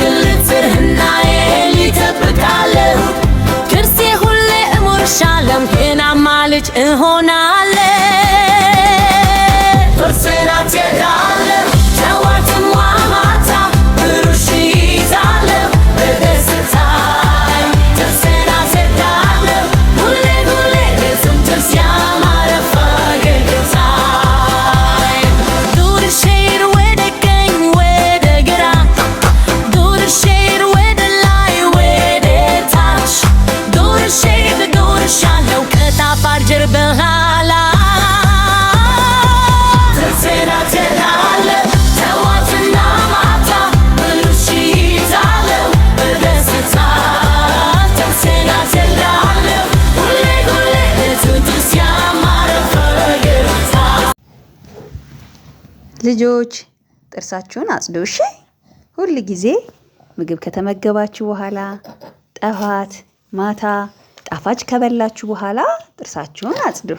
ግልጽህና ይጠብቃለሁ ጥርሴ ሁሌ እሞርሻለሁ ጤናማ ልጅ እሆናለሁ ጥርሴን አትሄዳለሁ ጠዋትም ማታ ብሩሽ ይዛለሁ በደስታ ጥርሴን አትሄዳለሁ ሁሌ ንጹህ ጥርስ ያማረ ፈገግታ ዱርሼን ወደ ቀኝ ወደ ግራ ዱርሼን ወደ ላይ ወደ ታች ዱርሼን ዱርሻለሁ ከጣፋጭ ጀርባህ ልጆች ጥርሳችሁን አጽዱ እሺ ሁሉ ጊዜ ምግብ ከተመገባችሁ በኋላ ጠዋት ማታ ጣፋጭ ከበላችሁ በኋላ ጥርሳችሁን አጽዱ